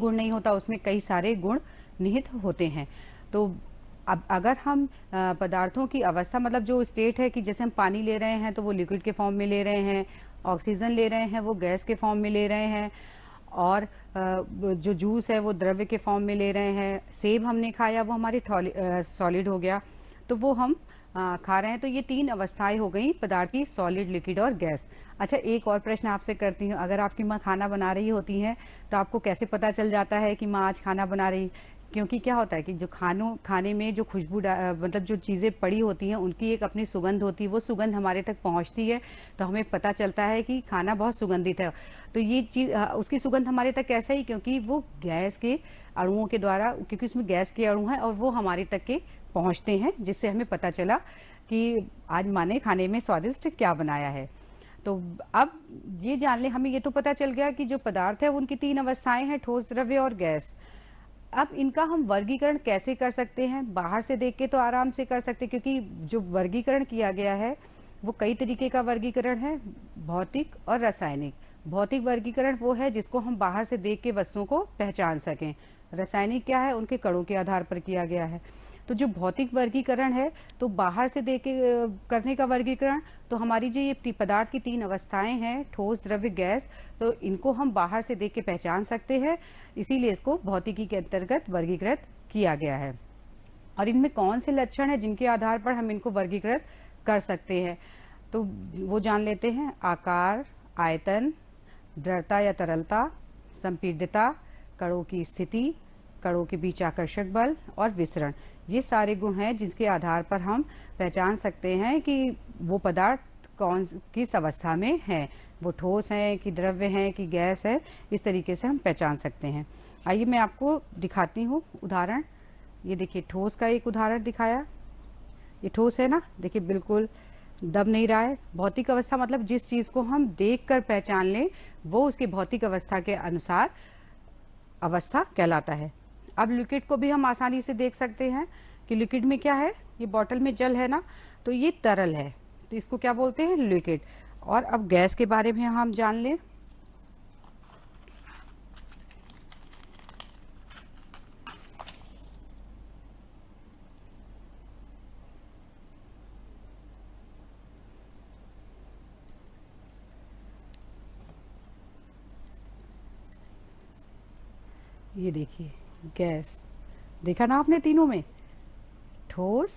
गुण नहीं होता, उसमें कई सारे गुण निहित होते हैं। तो अब अगर हम पदार्थों की अवस्था, मतलब जो स्टेट है कि जैसे हम पानी ले रहे हैं तो वो लिक्विड के फॉर्म में ले रहे हैं, ऑक्सीजन ले रहे हैं वो गैस के फॉर्म में ले रहे हैं, और जो जूस है वो द्रव्य के फॉर्म में ले रहे हैं, सेब हमने खाया वो हमारी सॉलिड हो गया, तो वो हम खा रहे हैं। तो ये 3 अवस्थाएं हो गई पदार्थ की, सॉलिड, लिक्विड और गैस। अच्छा, एक और प्रश्न आपसे करती हूँ, अगर आपकी माँ खाना बना रही होती हैं तो आपको कैसे पता चल जाता है कि माँ आज खाना बना रही? क्योंकि क्या होता है कि जो खाने में जो खुशबू मतलब जो चीज़ें पड़ी होती हैं उनकी एक अपनी सुगंध होती है, वो सुगंध हमारे तक पहुंचती है तो हमें पता चलता है कि खाना बहुत सुगंधित है। तो ये चीज़ उसकी सुगंध हमारे तक कैसे ही, क्योंकि वो गैस के अणुओं के द्वारा, क्योंकि उसमें गैस के अणु हैं और वो हमारे तक के पहुँचते हैं, जिससे हमें पता चला कि आज माँ ने खाने में स्वादिष्ट क्या बनाया है। तो अब ये जान ले, हमें ये तो पता चल गया कि जो पदार्थ है उनकी 3 अवस्थाएं हैं, ठोस, द्रव्य और गैस। अब इनका हम वर्गीकरण कैसे कर सकते हैं? बाहर से देख के तो आराम से कर सकते हैं, क्योंकि जो वर्गीकरण किया गया है वो कई तरीके का वर्गीकरण है, भौतिक और रासायनिक। भौतिक वर्गीकरण वो है जिसको हम बाहर से देख के वस्तुओं को पहचान सकें। रासायनिक क्या है? उनके कणों के आधार पर किया गया है। तो जो भौतिक वर्गीकरण है, तो बाहर से देख के करने का वर्गीकरण, तो हमारी जो ये पदार्थ की 3 अवस्थाएं हैं, ठोस, द्रव्य, गैस, तो इनको हम बाहर से देख के पहचान सकते हैं, इसीलिए इसको भौतिकी के अंतर्गत वर्गीकृत किया गया है। और इनमें कौन से लक्षण हैं जिनके आधार पर हम इनको वर्गीकृत कर सकते हैं, तो वो जान लेते हैं। आकार, आयतन, दृढ़ता या तरलता, संपीड्यता, कणों की स्थिति, कणों के बीच आकर्षक बल और विसरण, ये सारे गुण हैं जिसके आधार पर हम पहचान सकते हैं कि वो पदार्थ कौन किस अवस्था में है, वो ठोस है कि द्रव्य है कि गैस है, इस तरीके से हम पहचान सकते हैं। आइए मैं आपको दिखाती हूँ उदाहरण। ये देखिए, ठोस का एक उदाहरण दिखाया, ये ठोस है ना, देखिए बिल्कुल दब नहीं रहा है। भौतिक अवस्था मतलब जिस चीज को हम देखकर पहचान लें वो उसकी भौतिक अवस्था के अनुसार अवस्था कहलाता है। अब लिक्विड को भी हम आसानी से देख सकते हैं कि लिक्विड में क्या है, ये बॉटल में जल है ना, तो ये तरल है, तो इसको क्या बोलते हैं? लिक्विड। और अब गैस के बारे में हम जान लें। ये देखिए गैस, देखा ना आपने, तीनों में ठोस,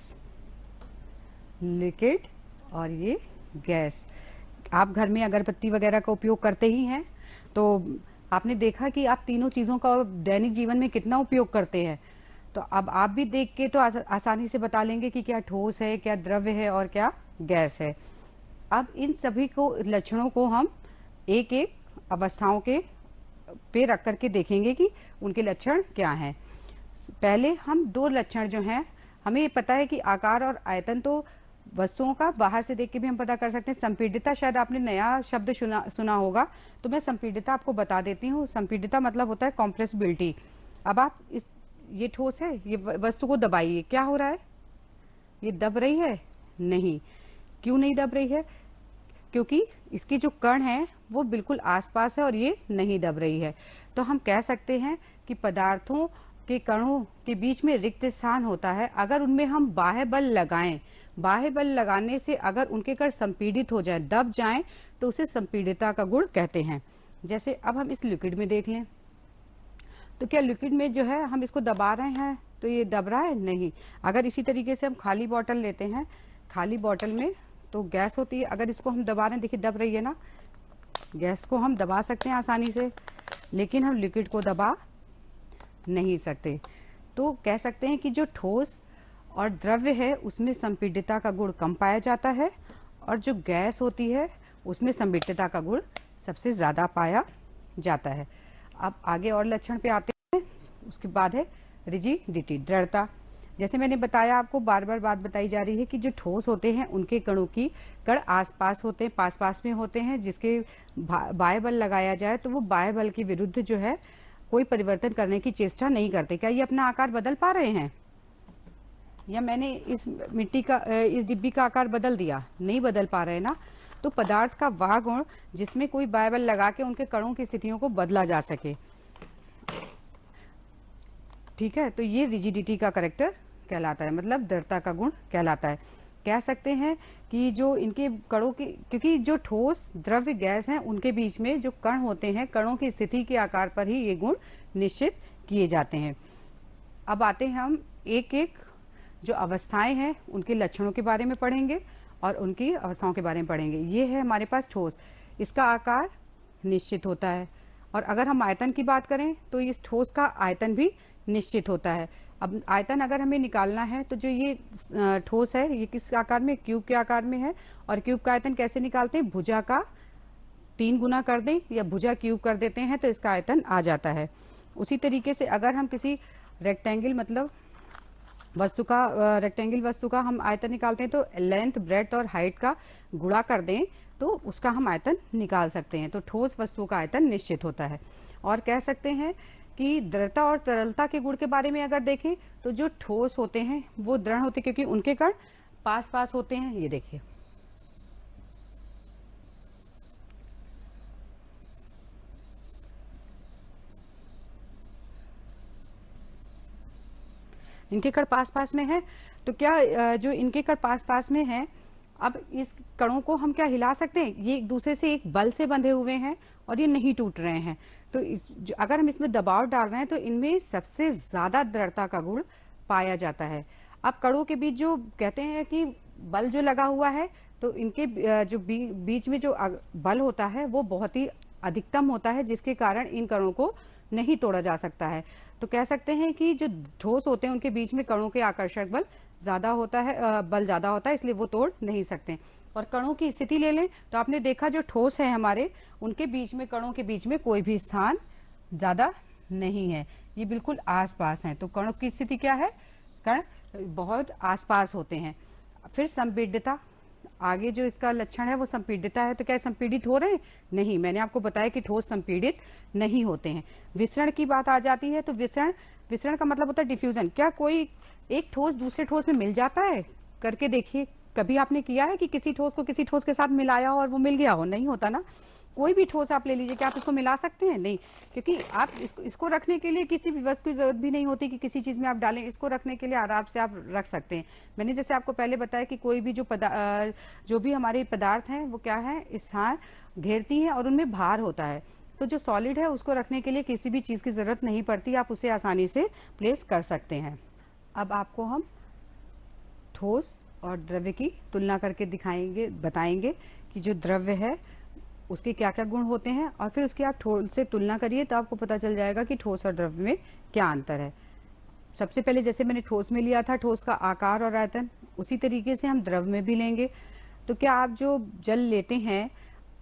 लिक्विड और ये गैस। आप घर में अगरबत्ती वगैरह का उपयोग करते ही हैं, तो आपने देखा कि आप तीनों चीज़ों का दैनिक जीवन में कितना उपयोग करते हैं। तो अब आप भी देख के तो आसानी से बता लेंगे कि क्या ठोस है, क्या द्रव्य है और क्या गैस है। अब इन सभी को लक्षणों को हम एक एक अवस्थाओं के पे रख करके देखेंगे कि उनके लक्षण क्या हैं। पहले हम 2 लक्षण जो हैं, हमें ये पता है कि आकार और आयतन तो वस्तुओं का बाहर से देख के भी हम पता कर सकते हैं। संपीड्यता, शायद आपने नया शब्द सुना होगा, तो मैं संपीड्यता आपको बता देती हूँ। संपीड्यता मतलब होता है कॉम्प्रेसिबिलिटी। अब आप ये ठोस है, ये वस्तु को दबाइए, क्या हो रहा है? ये दब रही है? नहीं। क्यों नहीं दब रही है? क्योंकि इसके जो कण हैं वो बिल्कुल आसपास है और ये नहीं दब रही है। तो हम कह सकते हैं कि पदार्थों के कणों के बीच में रिक्त स्थान होता है, अगर उनमें हम बाह्य बल लगाएं, बाह्य बल लगाने से अगर उनके कण संपीड़ित हो जाएं, दब जाएं, तो उसे संपीड्यता का गुण कहते हैं। जैसे अब हम इस लिक्विड में देख लें, तो क्या लिक्विड में जो है हम इसको दबा रहे हैं तो ये दब रहा है? नहीं। अगर इसी तरीके से हम खाली बॉटल लेते हैं, खाली बॉटल में तो गैस होती है, अगर इसको हम दबा रहे हैं, देखिए दब रही है ना, गैस को हम दबा सकते हैं आसानी से, लेकिन हम लिक्विड को दबा नहीं सकते। तो कह सकते हैं कि जो ठोस और द्रव्य है उसमें संपीड्यता का गुण कम पाया जाता है, और जो गैस होती है उसमें संपीड्यता का गुण सबसे ज़्यादा पाया जाता है। अब आगे और लक्षण पे आते हैं। उसके बाद है रिजिडिटी, दृढ़ता। जैसे मैंने बताया, आपको बार बार बात बताई जा रही है कि जो ठोस होते हैं उनके कणों की कण आसपास होते हैं, पास पास में होते हैं, जिसके बाह्य बल लगाया जाए तो वो बाह्य बल के विरुद्ध जो है कोई परिवर्तन करने की चेष्टा नहीं करते। क्या ये अपना आकार बदल पा रहे हैं? या मैंने इस मिट्टी का, इस डिब्बी का आकार बदल दिया? नहीं बदल पा रहे ना। तो पदार्थ का वह गुण जिसमें कोई बाह्य बल लगा के उनके कणों की स्थितियों को बदला जा सके। ठीक है, तो ये रिजिडिटी का करेक्टर कहलाता है, मतलब दृढ़ता का गुण कहलाता है। कह सकते हैं कि जो इनके कणों की, क्योंकि जो ठोस द्रव्य गैस हैं उनके बीच में जो कण होते हैं, कणों की स्थिति के आकार पर ही ये गुण निश्चित किए जाते हैं। अब आते हैं हम एक एक जो अवस्थाएं हैं उनके लक्षणों के बारे में पढ़ेंगे और उनकी अवस्थाओं के बारे में पढ़ेंगे। ये है हमारे पास ठोस, इसका आकार निश्चित होता है। और अगर हम आयतन की बात करें तो इस ठोस का आयतन भी निश्चित होता है। अब आयतन अगर हमें निकालना है तो जो ये ठोस है ये किस आकार में, क्यूब के आकार में है। और क्यूब का आयतन कैसे निकालते हैं, भुजा का 3 गुना कर दें या भुजा क्यूब कर देते हैं तो इसका आयतन आ जाता है। उसी तरीके से अगर हम किसी रेक्टेंगल मतलब रेक्टेंगल वस्तु का हम आयतन निकालते हैं तो लेंथ, ब्रेड्थ और हाइट का गुणा कर दें तो उसका हम आयतन निकाल सकते हैं। तो ठोस वस्तु का आयतन निश्चित होता है। और कह सकते हैं कि दृढ़ता और तरलता के गुण के बारे में अगर देखें तो जो ठोस होते हैं वो दृढ़ होते हैं क्योंकि उनके कण पास पास होते हैं। ये देखिए, इनके कण पास पास में है। तो क्या जो इनके कण पास पास में है, अब इस कणों को हम क्या हिला सकते हैं, ये एक दूसरे से एक बल से बंधे हुए हैं और ये नहीं टूट रहे हैं। तो अगर हम इसमें दबाव डाल रहे हैं तो इनमें सबसे ज्यादा दृढ़ता का गुण पाया जाता है। अब कणों के बीच जो कहते हैं कि बल जो लगा हुआ है तो इनके जो बीच में जो बल होता है वो बहुत ही अधिकतम होता है, जिसके कारण इन कणों को नहीं तोड़ा जा सकता है। तो कह सकते हैं कि जो ठोस होते हैं उनके बीच में कणों के आकर्षक बल ज्यादा होता है, बल ज्यादा होता है, इसलिए वो तोड़ नहीं सकते। और कणों की स्थिति ले लें तो आपने देखा जो ठोस है हमारे, उनके बीच में, कणों के बीच में कोई भी स्थान ज्यादा नहीं है, ये बिल्कुल आसपास हैं। तो कणों की स्थिति क्या है, कण बहुत आसपास होते हैं। फिर संपीड्यता, आगे जो इसका लक्षण है वो संपीडितता है। तो क्या संपीड़ित हो रहे हैं, नहीं, मैंने आपको बताया कि ठोस संपीड़ित नहीं होते हैं। विसरण की बात आ जाती है तो विसरण का मतलब होता है डिफ्यूजन। क्या कोई एक ठोस दूसरे ठोस में मिल जाता है, करके देखिए, कभी आपने किया है कि किसी ठोस को किसी ठोस के साथ मिलाया हो और वो मिल गया हो, नहीं होता ना। कोई भी ठोस आप ले लीजिए, क्या आप इसको मिला सकते हैं, नहीं, क्योंकि आप इसको रखने के लिए किसी भी वस्तु की जरूरत भी नहीं होती कि किसी चीज में आप डालें। इसको रखने के लिए आराम से आप रख सकते हैं। मैंने जैसे आपको पहले बताया कि कोई भी जो भी हमारे पदार्थ हैं वो क्या है, स्थान घेरती है और उनमें भार होता है। तो जो सॉलिड है उसको रखने के लिए किसी भी चीज की जरूरत नहीं पड़ती, आप उसे आसानी से प्लेस कर सकते हैं। अब आपको हम ठोस और द्रव्य की तुलना करके बताएंगे कि जो द्रव्य है उसके क्या क्या गुण होते हैं, और फिर उसकी आप ठोस से तुलना करिए तो आपको पता चल जाएगा कि ठोस और द्रव्य में क्या अंतर है। सबसे पहले जैसे मैंने ठोस में लिया था ठोस का आकार और आयतन, उसी तरीके से हम द्रव्य में भी लेंगे। तो क्या आप जो जल लेते हैं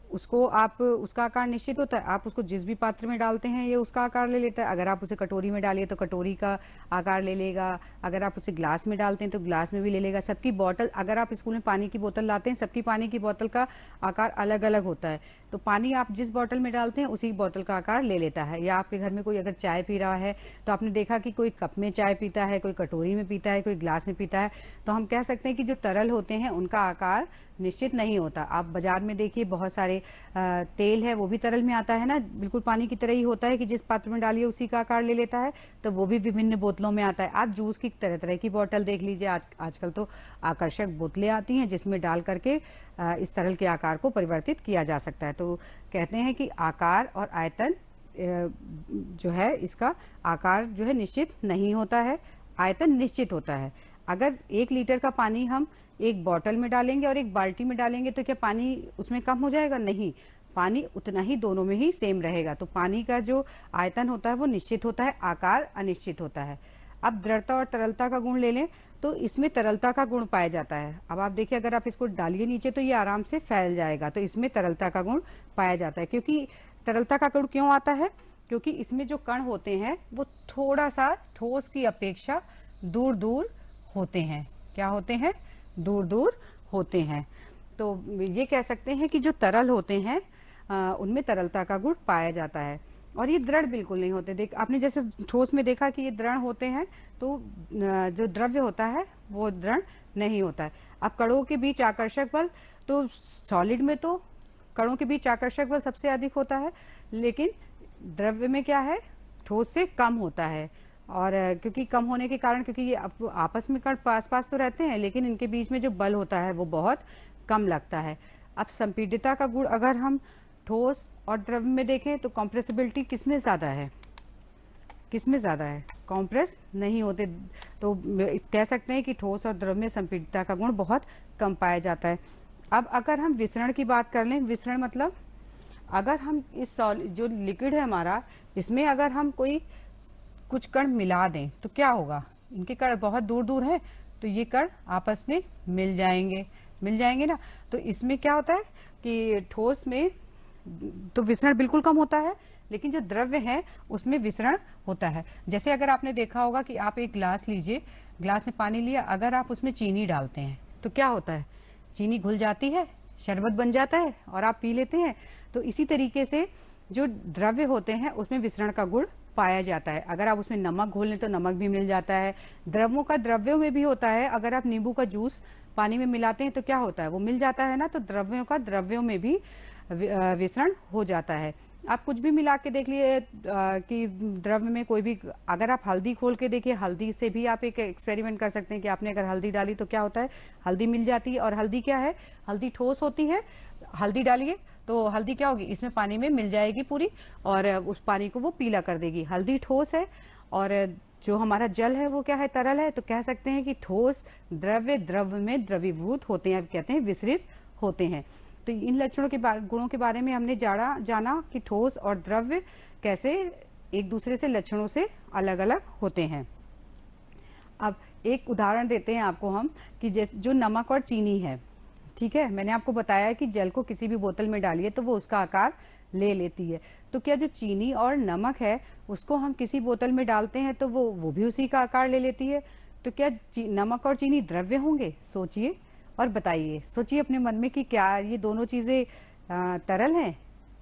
उसको आप, उसका आकार निश्चित होता है, आप उसको जिस भी पात्र में डालते हैं ये उसका आकार ले लेता है। अगर आप उसे कटोरी में डालिए तो कटोरी का आकार ले लेगा, अगर आप उसे ग्लास में डालते हैं तो ग्लास में भी ले लेगा। सबकी बोतल, अगर आप स्कूल में पानी की बोतल लाते हैं, सबकी पानी की बोतल का आकार अलग अलग होता है। तो पानी आप जिस बोतल में डालते हैं उसी बोतल का आकार ले लेता है। या आपके घर में कोई अगर चाय पी रहा है तो आपने देखा कि कोई कप में चाय पीता है, कोई कटोरी में पीता है, कोई ग्लास में पीता है। तो हम कह सकते हैं कि जो तरल होते हैं उनका आकार निश्चित नहीं होता। आप बाजार में देखिए बहुत सारे तेल है वो भी तरल में आता है ना, बिल्कुल पानी की तरह ही होता है कि जिस पात्र में डालिए उसी का आकार ले लेता है। तो वो भी विभिन्न बोतलों में आता है। आप जूस की तरह तरह की बोतल देख लीजिए, आजकल तो आकर्षक बोतलें आती हैं जिसमें डाल करके इस तरल के आकार को परिवर्तित किया जा सकता है। तो कहते हैं कि आकार और आयतन जो है, इसका आकार जो है निश्चित नहीं होता है, आयतन निश्चित होता है। अगर 1 लीटर का पानी हम एक बोतल में डालेंगे और एक बाल्टी में डालेंगे तो क्या पानी उसमें कम हो जाएगा, नहीं, पानी उतना ही दोनों में ही सेम रहेगा। तो पानी का जो आयतन होता है वो निश्चित होता है, आकार अनिश्चित होता है। अब दृढ़ता और तरलता का गुण ले लें तो इसमें तरलता का गुण पाया जाता है। अब आप देखिए, अगर आप इसको डालिए नीचे तो ये आराम से फैल जाएगा, तो इसमें तरलता का गुण पाया जाता है। क्योंकि तरलता का गुण क्यों आता है, क्योंकि इसमें जो कण होते हैं वो थोड़ा सा ठोस की अपेक्षा दूर दूर होते हैं। क्या होते हैं, दूर दूर होते हैं। तो ये कह सकते हैं कि जो तरल होते हैं उनमें तरलता का गुण पाया जाता है। और ये दृढ़ बिल्कुल नहीं होते। देख, आपने जैसे ठोस में देखा कि ये दृढ़ होते हैं, तो जो द्रव्य होता है वो दृढ़ नहीं होता है। अब कणों के बीच आकर्षक बल, तो सॉलिड में तो कणों के बीच आकर्षक बल सबसे अधिक होता है, लेकिन द्रव्य में क्या है, ठोस से कम होता है। और क्योंकि कम होने के कारण, क्योंकि ये आपस में कण पास पास तो रहते हैं लेकिन इनके बीच में जो बल होता है वो बहुत कम लगता है। अब संपीड्यता का गुण अगर हम ठोस और द्रव में देखें तो कॉम्प्रेसिबिलिटी किसमें ज़्यादा है, किसमें ज़्यादा है, कॉम्प्रेस नहीं होते। तो कह सकते हैं कि ठोस और द्रव में संपीड्यता का गुण बहुत कम पाया जाता है। अब अगर हम विसरण की बात कर लें, विसरण मतलब अगर हम इस जो लिक्विड है हमारा, इसमें अगर हम कोई कुछ कण मिला दें तो क्या होगा, इनके कण बहुत दूर दूर है तो ये कण आपस में मिल जाएंगे ना। तो इसमें क्या होता है कि ठोस में तो विसरण बिल्कुल कम होता है, लेकिन जो द्रव्य है उसमें विसरण होता है। जैसे अगर आपने देखा होगा कि आप एक ग्लास लीजिए, ग्लास में पानी लिया, अगर आप उसमें चीनी डालते हैं तो क्या होता है, चीनी घुल जाती है, शरबत बन जाता है और आप पी लेते हैं। तो इसी तरीके से जो द्रव्य होते हैं उसमें विसरण का गुण पाया जाता है। अगर आप उसमें नमक घोल लें तो नमक भी मिल जाता है। द्रवों का द्रव्यों में भी होता है, अगर आप नींबू का जूस पानी में मिलाते हैं तो क्या होता है, वो मिल जाता है ना। तो द्रव्यों का द्रव्यों में भी विसरण हो जाता है। आप कुछ भी मिला के देख लिए कि द्रव्य में कोई भी, अगर आप हल्दी खोल के देखिए, हल्दी से भी आप एक एक्सपेरिमेंट कर सकते हैं कि आपने अगर हल्दी डाली तो क्या होता है, हल्दी मिल जाती है। और हल्दी क्या है, हल्दी ठोस होती है। हल्दी डालिए तो हल्दी क्या होगी, इसमें पानी में मिल जाएगी पूरी और उस पानी को वो पीला कर देगी। हल्दी ठोस है और जो हमारा जल है वो क्या है, तरल है। तो कह सकते हैं कि ठोस द्रव्य द्रव्य में द्रवीभूत होते हैं, कहते हैं विसरित होते हैं। तो इन लक्षणों के गुणों के बारे में हमने जाना कि ठोस और द्रव्य कैसे एक दूसरे से लक्षणों से अलग अलग होते हैं। अब एक उदाहरण देते हैं आपको हम कि जो नमक और चीनी है, ठीक है, मैंने आपको बताया कि जल को किसी भी बोतल में डालिए तो वो उसका आकार ले लेती है। तो क्या जो चीनी और नमक है उसको हम किसी बोतल में डालते हैं तो वो भी उसी का आकार ले लेती है। तो क्या नमक और चीनी द्रव्य होंगे, सोचिए और बताइए, सोचिए अपने मन में कि क्या ये दोनों चीजें तरल हैं?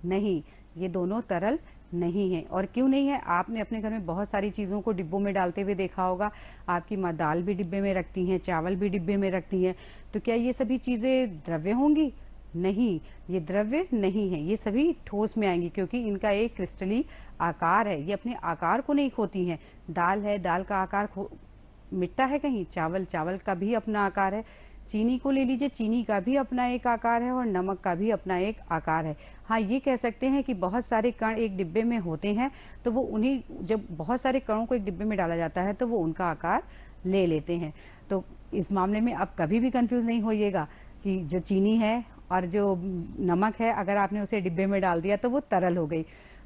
नहीं, ये दोनों तरल नहीं है। और क्यों नहीं है, आपने अपने घर में बहुत सारी चीजों को डिब्बों में डालते हुए देखा होगा। आपकी माँ दाल भी डिब्बे में रखती हैं, चावल भी डिब्बे में रखती हैं। तो क्या ये सभी चीजें द्रव्य होंगी? नहीं, ये द्रव्य नहीं है, ये सभी ठोस में आएंगी क्योंकि इनका एक क्रिस्टली आकार है, ये अपने आकार को नहीं खोती हैं। दाल है, दाल का आकार मिटता है कहीं, चावल का भी अपना आकार है। चीनी को ले लीजिए, चीनी का भी अपना एक आकार है और नमक का भी अपना एक आकार है। हाँ, ये कह सकते हैं कि बहुत सारे कण एक डिब्बे में होते हैं तो वो उन्हीं, जब बहुत सारे कणों को एक डिब्बे में डाला जाता है तो वो उनका आकार ले लेते हैं। तो इस मामले में आप कभी भी कंफ्यूज नहीं होइएगा कि जो चीनी है और जो नमक है, अगर आपने उसे डिब्बे में डाल दिया तो वो तरल हो गई।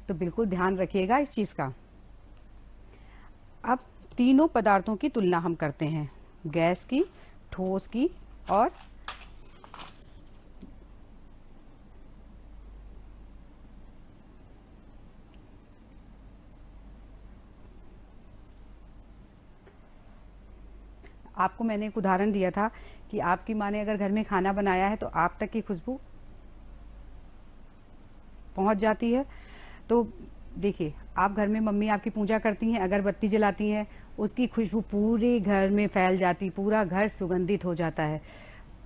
तो बिल्कुल ध्यान रखिएगा इस चीज का। अब तीनों पदार्थों की तुलना हम करते हैं, गैस की, ठोस की और आपको मैंने एक उदाहरण दिया था कि आपकी माँ ने अगर घर में खाना बनाया है तो आप तक की खुशबू पहुंच जाती है। तो देखिए, आप घर में मम्मी आपकी पूजा करती हैं, अगरबत्ती जलाती हैं, उसकी खुशबू पूरे घर में फैल जाती, पूरा घर सुगंधित हो जाता है।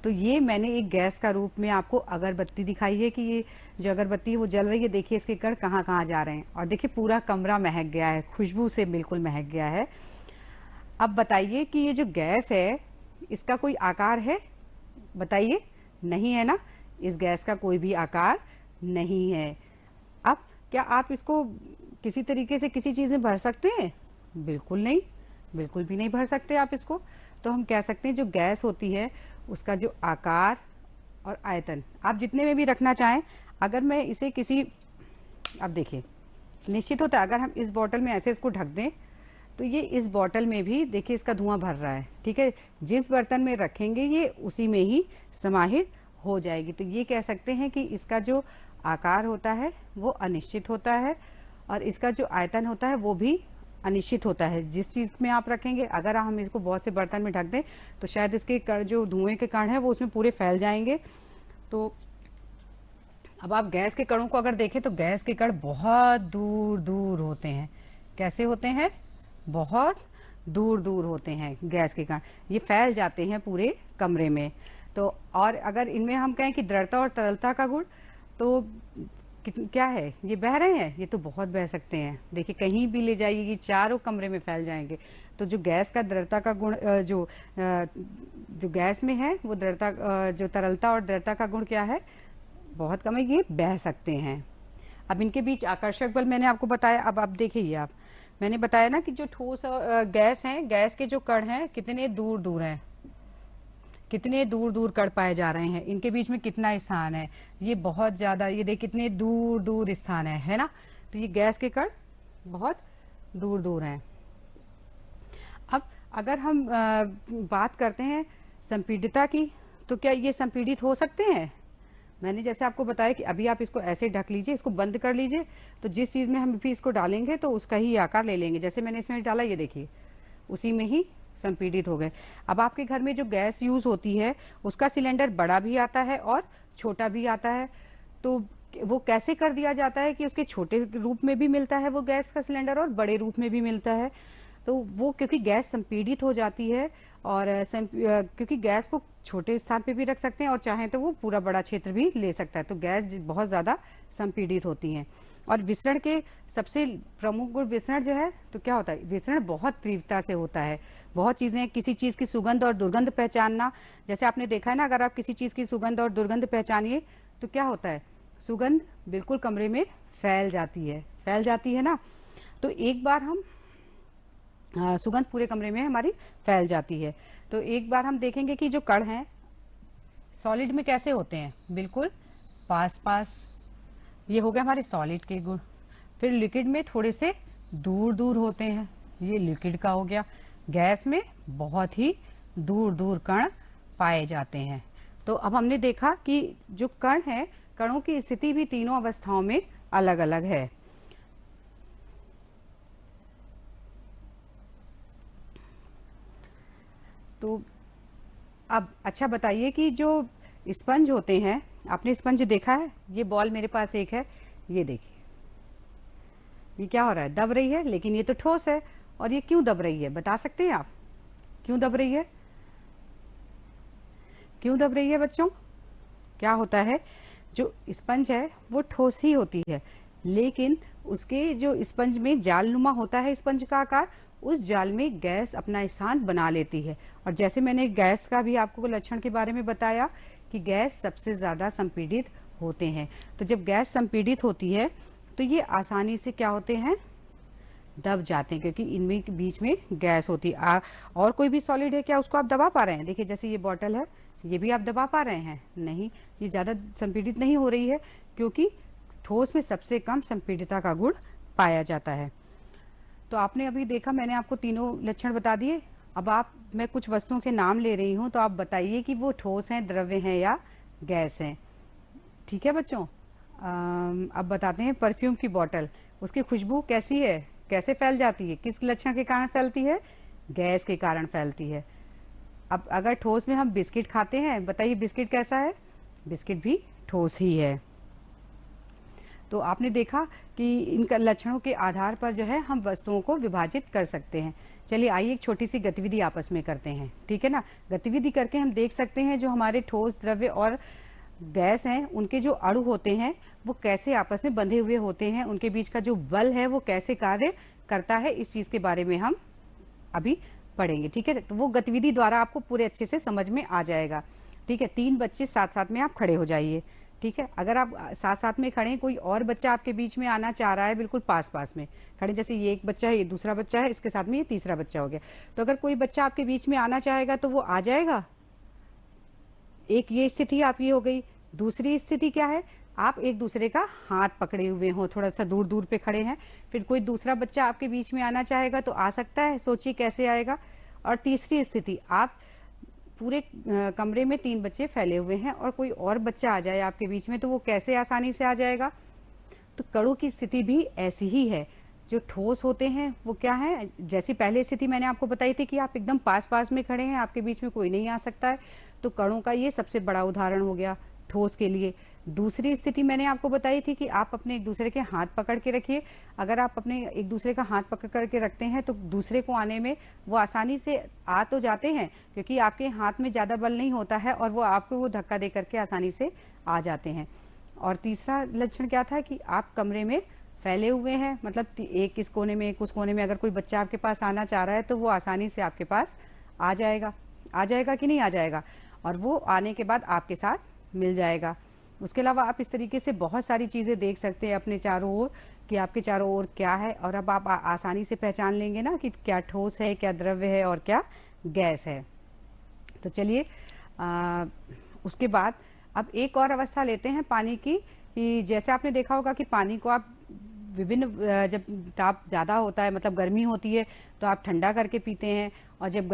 तो ये मैंने एक गैस का रूप में आपको अगरबत्ती दिखाई है कि ये जो अगरबत्ती है वो जल रही है, देखिए इसके कण कहाँ कहाँ जा रहे हैं और देखिए पूरा कमरा महक गया है, खुशबू से बिल्कुल महक गया है। अब बताइए कि ये जो गैस है इसका कोई आकार है, बताइए, नहीं है ना, इस गैस का कोई भी आकार नहीं है। अब क्या आप इसको किसी तरीके से किसी चीज में भर सकते हैं? बिल्कुल नहीं, बिल्कुल भी नहीं भर सकते आप इसको। तो हम कह सकते हैं जो गैस होती है उसका जो आकार और आयतन आप जितने में भी रखना चाहें, अगर मैं इसे किसी, अब देखिए निश्चित होता है अगर हम इस बॉटल में ऐसे इसको ढक दें तो ये इस बॉटल में भी देखिए इसका धुआं भर रहा है, ठीक है, जिस बर्तन में रखेंगे ये उसी में ही समाहित हो जाएगी। तो ये कह सकते हैं कि इसका जो आकार होता है वो अनिश्चित होता है और इसका जो आयतन होता है वो भी अनिश्चित होता है। जिस चीज में आप रखेंगे, अगर हम इसको बहुत से बर्तन में ढक दें तो शायद इसके कण, जो धुएं के कण है वो उसमें पूरे फैल जाएंगे। तो अब आप गैस के कणों को अगर देखें तो गैस के कण बहुत दूर दूर होते हैं। कैसे होते हैं? बहुत दूर दूर होते हैं गैस के कण, ये फैल जाते हैं पूरे कमरे में। तो और अगर इनमें हम कहें कि दृढ़ता और तरलता का गुण, तो क्या है, ये बह रहे हैं, ये तो बहुत बह सकते हैं। देखिए कहीं भी ले जाइए, ये चारों कमरे में फैल जाएंगे। तो जो गैस का दृढ़ता का गुण जो गैस में है वो दृढ़ता जो तरलता और दृढ़ता का गुण क्या है, बहुत कम है, ये बह सकते हैं। अब इनके बीच आकर्षक बल मैंने आपको बताया। अब आप देखिए, आप मैंने बताया ना कि जो ठोस गैस हैं, गैस के जो कण हैं कितने दूर दूर हैं, कितने दूर दूर कण पाए जा रहे हैं, इनके बीच में कितना स्थान है, ये बहुत ज्यादा, ये देख कितने दूर दूर स्थान है ना। तो ये गैस के कण बहुत दूर दूर हैं। अब अगर हम बात करते हैं संपीडितता की, तो क्या ये संपीड़ित हो सकते हैं? मैंने जैसे आपको बताया कि अभी आप इसको ऐसे ढक लीजिए, इसको बंद कर लीजिए, तो जिस चीज में हम भी इसको डालेंगे तो उसका ही आकार ले लेंगे। जैसे मैंने इसमें डाला, ये देखिए उसी में ही संपीड़ित हो गए। अब आपके घर में जो गैस यूज होती है उसका सिलेंडर बड़ा भी आता है और छोटा भी आता है। तो वो कैसे कर दिया जाता है कि उसके छोटे रूप में भी मिलता है वो गैस का सिलेंडर और बड़े रूप में भी मिलता है। तो वो क्योंकि गैस संपीड़ित हो जाती है, और क्योंकि गैस को छोटे स्थान पे भी रख सकते हैं और चाहें तो वो पूरा बड़ा क्षेत्र भी ले सकता है। तो गैस बहुत ज्यादा संपीड़ित होती हैं। और विसरण के सबसे प्रमुख गुण, विसरण जो है तो क्या होता है, विसरण बहुत तीव्रता से होता है। बहुत चीजें, किसी चीज की सुगंध और दुर्गंध पहचानना, जैसे आपने देखा है ना, अगर आप किसी चीज की सुगंध और दुर्गंध पहचानिए तो क्या होता है, सुगंध बिल्कुल कमरे में फैल जाती है ना। तो एक बार हम सुगंध पूरे कमरे में हमारी फैल जाती है। तो एक बार हम देखेंगे कि जो कण हैं सॉलिड में कैसे होते हैं, बिल्कुल पास पास, ये हो गया हमारे सॉलिड के गुण। फिर लिक्विड में थोड़े से दूर दूर होते हैं, ये लिक्विड का हो गया। गैस में बहुत ही दूर दूर कण पाए जाते हैं। तो अब हमने देखा कि जो कण है, कणों की स्थिति भी तीनों अवस्थाओं में अलग अलग है। तो अब अच्छा बताइए कि जो स्पंज होते हैं, आपने स्पंज देखा है, ये बॉल मेरे पास एक है, ये देखिए ये क्या हो रहा है, दब रही है, लेकिन ये तो ठोस है। और ये क्यों दब रही है, बता सकते हैं आप क्यों दब रही है? क्यों दब रही है बच्चों? क्या होता है, जो स्पंज है वो ठोस ही होती है, लेकिन उसके जो स्पंज में जालनुमा होता है स्पंज का आकार, उस जाल में गैस अपना स्थान बना लेती है। और जैसे मैंने गैस का भी आपको लक्षण के बारे में बताया कि गैस सबसे ज्यादा संपीड़ित होते हैं। तो जब गैस संपीड़ित होती है तो ये आसानी से क्या होते हैं, दब जाते हैं, क्योंकि इनमें के बीच में गैस होती है। और कोई भी सॉलिड है क्या, उसको आप दबा पा रहे हैं? देखिए जैसे ये बॉटल है, ये भी आप दबा पा रहे हैं? नहीं, ये ज्यादा संपीड़ित नहीं हो रही है, क्योंकि ठोस में सबसे कम संपीड़ितता का गुण पाया जाता है। तो आपने अभी देखा, मैंने आपको तीनों लक्षण बता दिए। अब मैं कुछ वस्तुओं के नाम ले रही हूं, तो आप बताइए कि वो ठोस हैं, द्रव्य हैं या गैस हैं। ठीक है बच्चों? अब बताते हैं, परफ्यूम की बोतल, उसकी खुशबू कैसी है, कैसे फैल जाती है, किस लक्षण के कारण फैलती है? गैस के कारण फैलती है। अब अगर ठोस में हम बिस्किट खाते हैं, बताइए बिस्किट कैसा है? बिस्किट भी ठोस ही है। तो आपने देखा कि इनका लक्षणों के आधार पर जो है हम वस्तुओं को विभाजित कर सकते हैं। चलिए आइए एक छोटी सी गतिविधि आपस में करते हैं, ठीक है ना। गतिविधि करके हम देख सकते हैं जो हमारे ठोस, द्रव्य और गैस हैं, उनके जो अणु होते हैं वो कैसे आपस में बंधे हुए होते हैं, उनके बीच का जो बल है वो कैसे कार्य करता है, इस चीज के बारे में हम अभी पढ़ेंगे, ठीक है। तो वो गतिविधि द्वारा आपको पूरे अच्छे से समझ में आ जाएगा, ठीक है। 3 बच्चे साथ साथ में आप खड़े हो जाइए, ठीक है। अगर आप साथ साथ में खड़े हैं, कोई और बच्चा आपके बीच में आना चाह रहा है, बिल्कुल पास पास में खड़े, जैसे ये एक बच्चा है, ये दूसरा बच्चा है, इसके साथ में ये तीसरा बच्चा हो गया। तो अगर कोई बच्चा आपके बीच में आना चाहेगा तो वो आ जाएगा। एक ये स्थिति आपकी हो गई। दूसरी स्थिति क्या है, आप एक दूसरे का हाथ पकड़े हुए हो, थोड़ा सा दूर दूर पे खड़े हैं, फिर कोई दूसरा बच्चा आपके बीच में आना चाहेगा तो आ सकता है, सोचिए कैसे आएगा। और तीसरी स्थिति, आप पूरे कमरे में 3 बच्चे फैले हुए हैं और कोई और बच्चा आ जाए आपके बीच में, तो वो कैसे आसानी से आ जाएगा। तो कणों की स्थिति भी ऐसी ही है। जो ठोस होते हैं वो क्या है, जैसी पहले स्थिति मैंने आपको बताई थी कि आप एकदम पास पास में खड़े हैं, आपके बीच में कोई नहीं आ सकता है, तो कणों का ये सबसे बड़ा उदाहरण हो गया ठोस के लिए। दूसरी स्थिति मैंने आपको बताई थी कि आप अपने एक दूसरे के हाथ पकड़ के रखिए। अगर आप अपने एक दूसरे का हाथ पकड़ करके रखते हैं तो दूसरे को आने में वो आसानी से आ तो जाते हैं, क्योंकि आपके हाथ में ज्यादा बल नहीं होता है और वो आपको वो धक्का दे करके आसानी से आ जाते हैं। और तीसरा लक्षण क्या था कि आप कमरे में फैले हुए हैं, मतलब एक इस कोने में एक उस कोने में, अगर कोई बच्चा आपके पास आना चाह रहा है तो वो आसानी से आपके पास आ जाएगा कि नहीं आ जाएगा, और वो आने के बाद आपके साथ मिल जाएगा। उसके अलावा आप इस तरीके से बहुत सारी चीज़ें देख सकते हैं अपने चारों ओर कि आपके चारों ओर क्या है, और अब आप आसानी से पहचान लेंगे ना कि क्या ठोस है, क्या द्रव्य है और क्या गैस है। तो चलिए उसके बाद अब एक और अवस्था लेते हैं पानी की, कि जैसे आपने देखा होगा कि पानी को आप विभिन्न जब ताप ज़्यादा होता है, मतलब गर्मी होती है तो आप ठंडा करके पीते हैं, और जब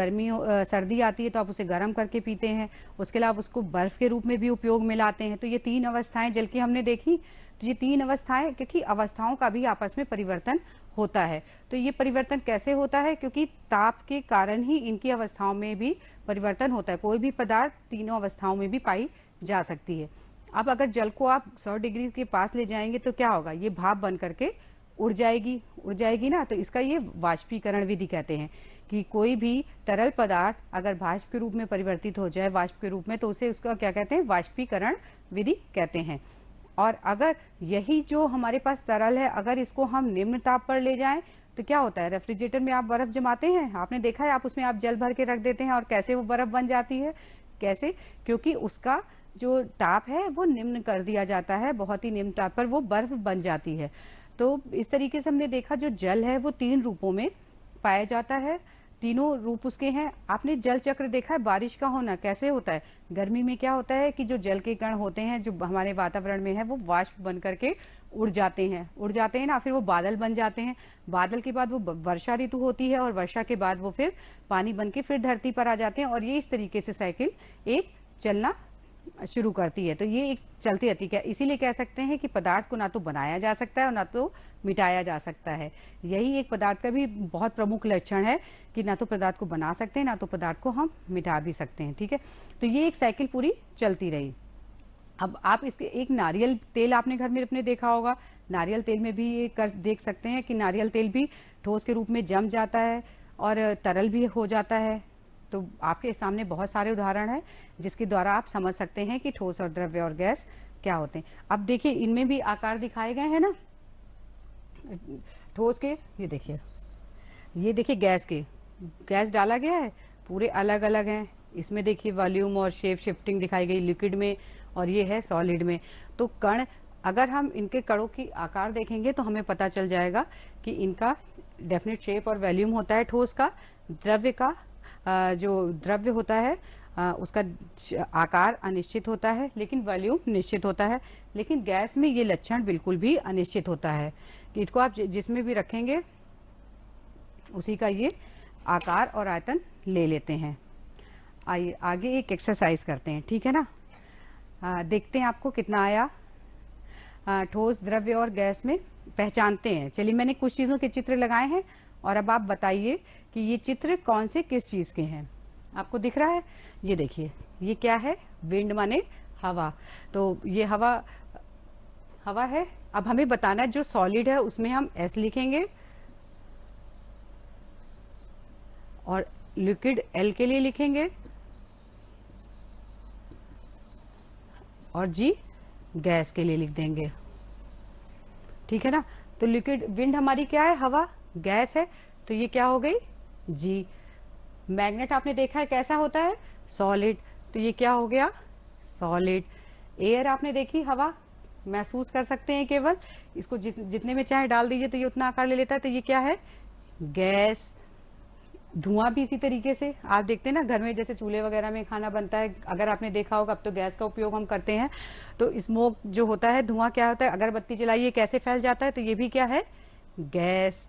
सर्दी आती है तो आप उसे गर्म करके पीते हैं। उसके अलावा उसको बर्फ़ के रूप में भी उपयोग में लाते हैं। तो ये 3 अवस्थाएं जल की हमने देखी। तो ये 3 अवस्थाएं, क्योंकि अवस्थाओं का भी आपस में परिवर्तन होता है। तो ये परिवर्तन कैसे होता है? क्योंकि ताप के कारण ही इनकी अवस्थाओं में भी परिवर्तन होता है। कोई भी पदार्थ तीनों अवस्थाओं में भी पाई जा सकती है। अब अगर जल को आप 100 डिग्री के पास ले जाएंगे तो क्या होगा? ये भाप बन करके उड़ जाएगी ना। तो इसका ये वाष्पीकरण विधि कहते हैं कि कोई भी तरल पदार्थ अगर वाष्प के रूप में परिवर्तित हो जाए, वाष्प के रूप में, तो उसे उसका क्या कहते हैं? वाष्पीकरण विधि कहते हैं। और अगर यही जो हमारे पास तरल है, अगर इसको हम निम्न ताप पर ले जाएं तो क्या होता है? रेफ्रिजरेटर में आप बर्फ जमाते हैं, आपने देखा है, आप उसमें आप जल भर के रख देते हैं और कैसे वो बर्फ बन जाती है। कैसे? क्योंकि उसका जो ताप है वो निम्न कर दिया जाता है, बहुत ही निम्न ताप पर वो बर्फ बन जाती है। तो इस तरीके से हमने देखा जो जल है वो 3 रूपों में पाया जाता है। तीनों रूप उसके हैं। आपने जल चक्र देखा है? बारिश का होना कैसे होता है? गर्मी में क्या होता है कि जो जल के कण होते हैं जो हमारे वातावरण में है वो वाष्प बन करके उड़ जाते हैं ना, फिर वो बादल बन जाते हैं। बादल के बाद वो वर्षा ऋतु होती है, और वर्षा के बाद वो फिर पानी बन के फिर धरती पर आ जाते हैं, और ये इस तरीके से साइकिल एक चलना शुरू करती है। तो ये एक चलती रहती है। इसीलिए कह सकते हैं कि पदार्थ को ना तो बनाया जा सकता है और ना तो मिटाया जा सकता है। यही एक पदार्थ का भी बहुत प्रमुख लक्षण है कि ना तो पदार्थ को बना सकते हैं, ना तो पदार्थ को हम मिटा भी सकते हैं। ठीक है, तो ये एक साइकिल पूरी चलती रही। अब आप इसके एक नारियल तेल आपने घर में अपने देखा होगा। नारियल तेल में भी ये देख सकते हैं कि नारियल तेल भी ठोस के रूप में जम जाता है और तरल भी हो जाता है। तो आपके सामने बहुत सारे उदाहरण हैं जिसके द्वारा आप समझ सकते हैं कि ठोस और द्रव्य और गैस क्या होते हैं। अब देखिए इनमें भी आकार दिखाए गए हैं ना, ठोस के, ये देखिए गैस के, गैस डाला गया है, पूरे अलग अलग हैं। इसमें देखिए वॉल्यूम और शेप शिफ्टिंग दिखाई गई लिक्विड में, और ये है सॉलिड में। तो कण, अगर हम इनके कणों की आकार देखेंगे तो हमें पता चल जाएगा कि इनका डेफिनेट शेप और वॉल्यूम होता है ठोस का। द्रव्य का जो द्रव्य होता है उसका आकार अनिश्चित होता है लेकिन वॉल्यूम निश्चित होता है। लेकिन गैस में ये लक्षण बिल्कुल भी अनिश्चित होता है कि इसको आप जिसमें भी रखेंगे उसी का ये आकार और आयतन ले लेते हैं। आइए आगे एक एक्सरसाइज करते हैं, ठीक है ना। देखते हैं आपको कितना आया। ठोस, द्रव्य और गैस में पहचानते हैं। चलिए मैंने कुछ चीज़ों के चित्र लगाए हैं और अब आप बताइए कि ये चित्र कौन से किस चीज़ के हैं। आपको दिख रहा है? ये देखिए, ये क्या है? विंड माने हवा। तो ये हवा है। अब हमें बताना है जो सॉलिड है उसमें हम एस लिखेंगे और लिक्विड एल के लिए लिखेंगे और जी गैस के लिए लिख देंगे, ठीक है ना। तो लिक्विड, विंड हमारी क्या है? हवा। गैस है तो ये क्या हो गई? जी। मैग्नेट आपने देखा है कैसा होता है? सॉलिड। तो ये क्या हो गया? सॉलिड। एयर आपने देखी, हवा, महसूस कर सकते हैं केवल, इसको जितने में चाहे डाल दीजिए तो ये उतना आकार ले लेता है। तो ये क्या है? गैस। धुआं भी इसी तरीके से आप देखते हैं ना, घर में जैसे चूल्हे वगैरह में खाना बनता है, अगर आपने देखा होगा, अब तो गैस का उपयोग हम करते हैं, तो स्मोक जो होता है, धुआं क्या होता है? अगरबत्ती जलाइए कैसे फैल जाता है? तो ये भी क्या है? गैस।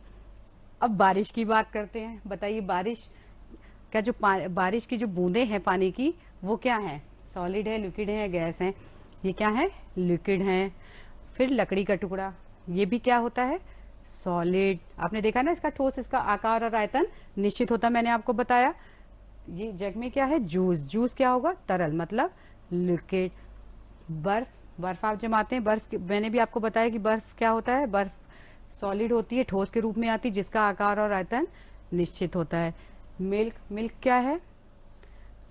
अब बारिश की बात करते हैं। बताइए बारिश का जो बारिश की जो बूंदें हैं पानी की, वो क्या है? सॉलिड है, लिक्विड है, गैस है? ये क्या है? लिक्विड है। फिर लकड़ी का टुकड़ा, ये भी क्या होता है? सॉलिड। आपने देखा ना, इसका ठोस, इसका आकार और आयतन निश्चित होता, मैंने आपको बताया। ये जग में क्या है? जूस। जूस क्या होगा? तरल, मतलब लिक्विड। बर्फ आप जमाते हैं, बर्फ मैंने भी आपको बताया कि बर्फ क्या होता है? बर्फ सॉलिड होती है, ठोस के रूप में आती है, जिसका आकार और आयतन निश्चित होता है। मिल्क क्या है?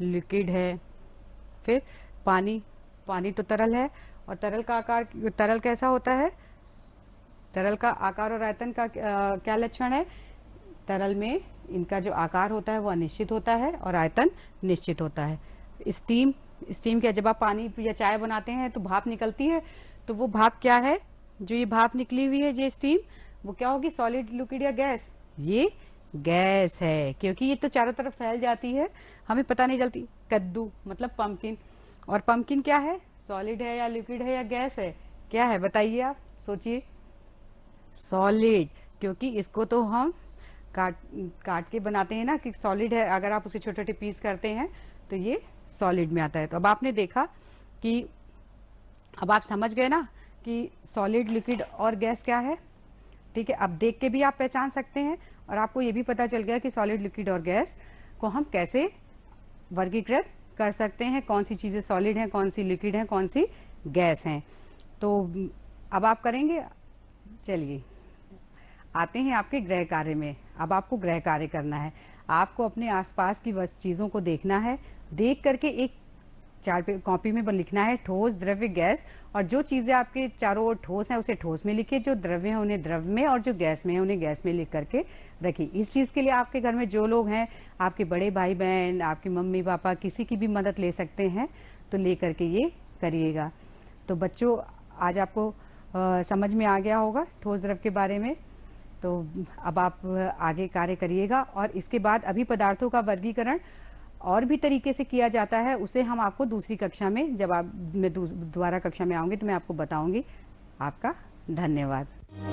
लिक्विड है। फिर पानी तो तरल है और तरल का आकार, तरल कैसा होता है? तरल का आकार और आयतन का क्या लक्षण है? तरल में इनका जो आकार होता है वो अनिश्चित होता है और आयतन निश्चित होता है। स्टीम, स्टीम क्या, जब आप पानी या चाय बनाते हैं तो भाप निकलती है, तो वो भाप क्या है? जो ये भाप निकली हुई है, ये स्टीम, वो क्या होगी? सॉलिड, लिक्विड या गैस? ये गैस है, क्योंकि ये तो चारों तरफ फैल जाती है, हमें पता नहीं चलती। कद्दू मतलब पंपकिन, और पंपकिन क्या है? सॉलिड है या लिक्विड है या गैस है? क्या है बताइए, आप सोचिए। सॉलिड, क्योंकि इसको तो हम काट काट के बनाते हैं ना कि सॉलिड है। अगर आप उसके छोटे छोटे पीस करते हैं तो ये सॉलिड में आता है। तो अब आपने देखा कि अब आप समझ गए ना कि सॉलिड, लिक्विड और गैस क्या है। ठीक है, अब देख के भी आप पहचान सकते हैं, और आपको ये भी पता चल गया कि सॉलिड, लिक्विड और गैस को हम कैसे वर्गीकृत कर सकते हैं, कौन सी चीजें सॉलिड हैं, कौन सी लिक्विड हैं, कौन सी गैस हैं। तो अब आप करेंगे। चलिए आते हैं आपके गृह कार्य में। अब आपको गृह कार्य करना है, आपको अपने आसपास की चीजों को देखना है, देख करके एक चार्ट पे, कॉपी में लिखना है ठोस, द्रव्य, गैस, और जो चीजें आपके चारों ओर ठोस है उसे ठोस में लिखिए, जो द्रव्य है उन्हें द्रव में, और जो गैस में है उन्हें गैस में लिख करके रखिए। इस चीज के लिए आपके घर में जो लोग हैं, आपके बड़े भाई बहन, आपके मम्मी पापा, किसी की भी मदद ले सकते हैं, तो ले करके ये करिएगा। तो बच्चों, आज आपको समझ में आ गया होगा ठोस द्रव के बारे में। तो अब आप आगे कार्य करिएगा, और इसके बाद अभी पदार्थों का वर्गीकरण और भी तरीके से किया जाता है, उसे हम आपको दूसरी कक्षा में, जब आप मैं दोबारा कक्षा में आऊंगी तो मैं आपको बताऊंगी। आपका धन्यवाद।